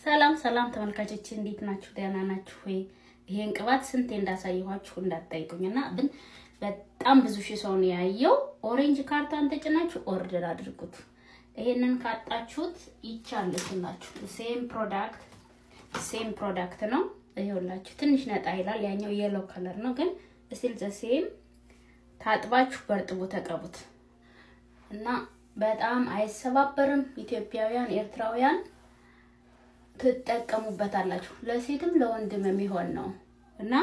ሰላም ሰላም ተመልካቾች እንዴት ናችሁ? ደህና ናችሁ ወይ? ይሄን ቅባት ስንቴ እንዳሳየኋችሁ እንዳትጠይቁኝና ግን በጣም ብዙ ሺህ ሰው ነው ያየው። ኦሬንጅ ካርታን ተጭናችሁ ኦርደር አድርጉት። ይሄንን ካጣችሁት ይቻላልላችሁ። ሴም ፕሮዳክት ነው። ይኸውላችሁ ትንሽ ነጣ ይላል። ያኛው የሎ ከለር ነው ግን ስቲል ዘ ሴም። ታጥባችሁ በርጥቡ ተቀቡት እና በጣም አይሰባበርም። ኢትዮጵያውያን ኤርትራውያን ተጠቀሙበታላችሁ። ለሴትም ለወንድም የሚሆን ነው እና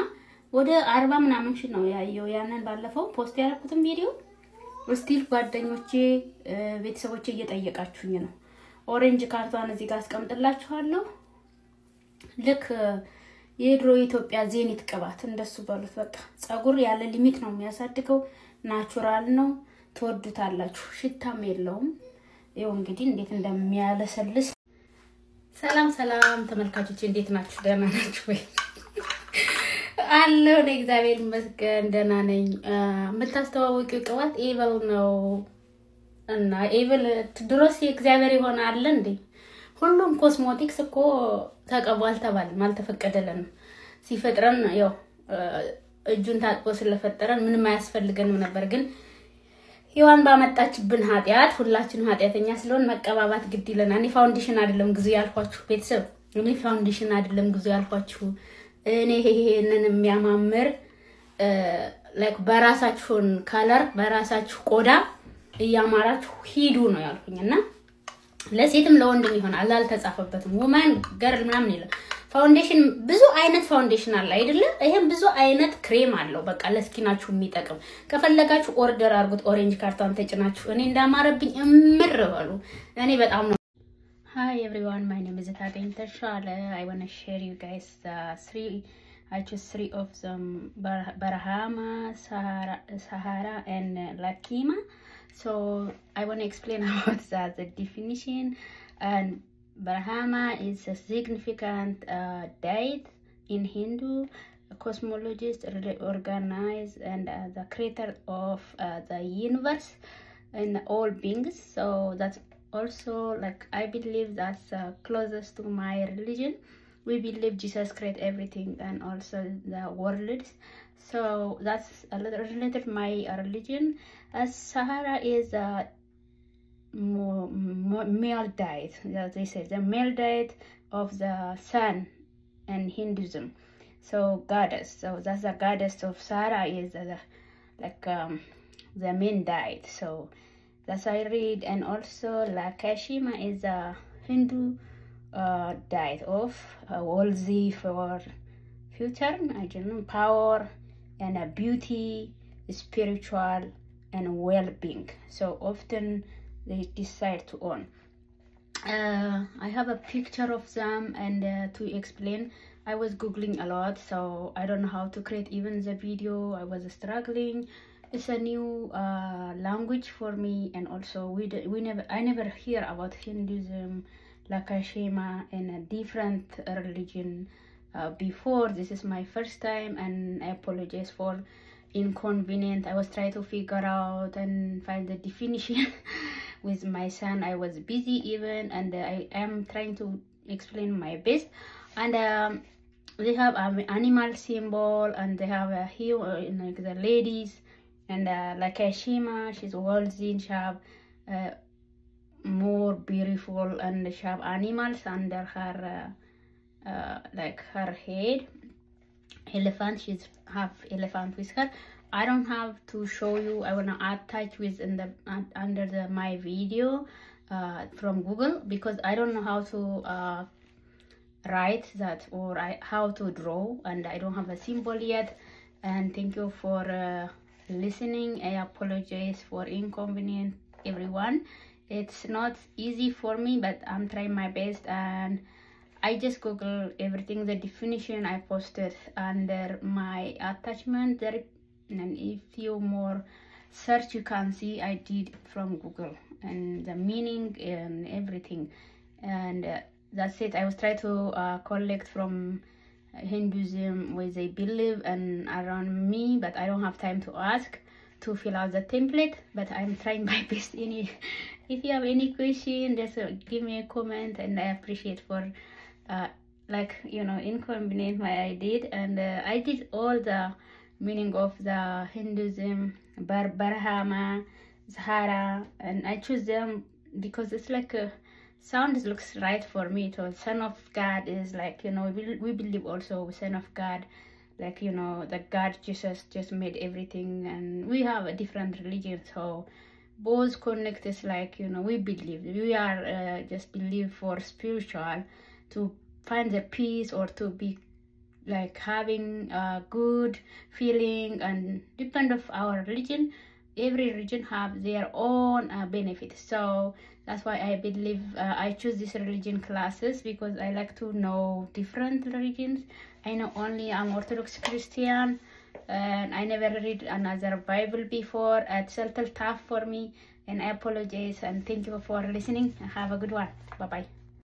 ወደ 40 ምናምን ሺህ ነው ያየው። ያንን ባለፈው ፖስት ያደረኩትን ቪዲዮ ስቲል ጓደኞቼ ቤተሰቦቼ እየጠየቃችሁኝ ነው። ኦሬንጅ ካርቷን እዚህ ጋር አስቀምጥላችኋለሁ። ልክ የድሮ ኢትዮጵያ ዜኒት ቅባት እንደሱ በሉት። በቃ ጸጉር ያለ ሊሚት ነው የሚያሳድገው። ናቹራል ነው። ተወዱታላችሁ። ሽታም የለውም። ይሄው እንግዲህ እንዴት እንደሚያለሰልስ። ሰላም ተመልካቾች እንዴት ናችሁ? ደህና ናችሁ ወይ? አለው እግዚአብሔር ይመስገን ደህና ነኝ። የምታስተዋወቂው ቅባት ኤቨል ነው እና ኤቨል ድሮስ እግዚአብሔር ይሆናል እንዴ? ሁሉም ኮስሞቲክስ እኮ ተቀባል ተባልን አልተፈቀደልንም። ሲፈጥረን ያው እጁን ታጥቦ ስለፈጠረን ምንም አያስፈልገንም ነበር። ግን ሔዋን ባመጣችብን ኃጢያት ሁላችንም ኃጢያተኛ ስለሆን መቀባባት ግድ ይለናል። እኔ ፋውንዴሽን አይደለም ግዙ ያልኳችሁ ቤተሰብ፣ እኔ ፋውንዴሽን አይደለም ግዙ ያልኳችሁ። እኔ ይሄንን የሚያማምር ላይክ በራሳችሁን ከለር በራሳችሁ ቆዳ እያማራችሁ ሂዱ ነው ያልኩኝና ለሴትም ለወንድም ይሆናል። አልተጻፈበትም ውማን ገርል ምናምን ይላል። ፋውንዴሽን ብዙ አይነት ፋውንዴሽን አለ አይደለ? ይሄም ብዙ አይነት ክሬም አለው። በቃ ለስኪናችሁ የሚጠቅም ከፈለጋችሁ ኦርደር አድርጉት። ኦሬንጅ ካርታን ተጭናችሁ እኔ እንዳማረብኝ እምር በሉ። እኔ በጣም ነው። Hi everyone, my name is Tatin Tashale. I want to share you guys I choose three of them: Barahama, Sahara and Lakima. So I want to explain about the definition. And Brahma is a significant deity in Hindu cosmologist, organized and the creator of the universe and all beings. So that's also like I believe that's closest to my religion. We believe Jesus created everything and also the world. So that's a little related to my religion. As Sahara is a male deity, they say the male deity of the sun and Hinduism. So goddess. So that's the goddess of Sahara is the main deity. So that's I read. And also Lakshmi is a Hindu deity of wealthy for future, I don't know, power and beauty, spiritual and well-being. So often they decide to own. I have a picture of them, and to explain, I was googling a lot, so I don't know how to create even the video. I was struggling. It's a new language for me, and also I never hear about Hinduism, Lakshmi, and a different religion before. This is my first time, and I apologize for inconvenient. I was trying to figure out and find the definition with my son. I was busy even, and I am trying to explain my best. And they have an animal symbol, and they have a like the ladies, and like Ashima, she's wealthy, she have more beautiful, and she have animals under her like her head. Elephant, she's have elephant with her. I don't have to show you. I want to attach with in the under my video from Google, because I don't know how to write that or how to draw, and I don't have a symbol yet. And thank you for listening. I apologize for inconvenience everyone. It's not easy for me, but I'm trying my best, and I just Google everything, the definition I posted under my attachment there, and if you more search you can see I did from Google and the meaning and everything. And that's it. I was trying to collect from Hinduism where they believe and around me, but I don't have time to ask to fill out the template, but I'm trying my best. If you have any question, just give me a comment, and I appreciate for like, you know, inconvenient why I did. And I did all the meaning of the Hinduism, Barhama, Zahara, and I choose them because it's like a sound looks right for me. So Son of God is like, you know, we believe also Son of God, like, you know, that God Jesus just made everything, and we have a different religion, so both connect is like, you know, we believe we are just believe for spiritual to find the peace or to be like having a good feeling, and depend of our religion. Every religion have their own benefits, so that's why I believe I choose this religion classes, because I like to know different religions. I know only I'm Orthodox Christian, and I never read another Bible before. It's a little tough for me, and I apologize, and thank you for listening. Have a good one. Bye bye.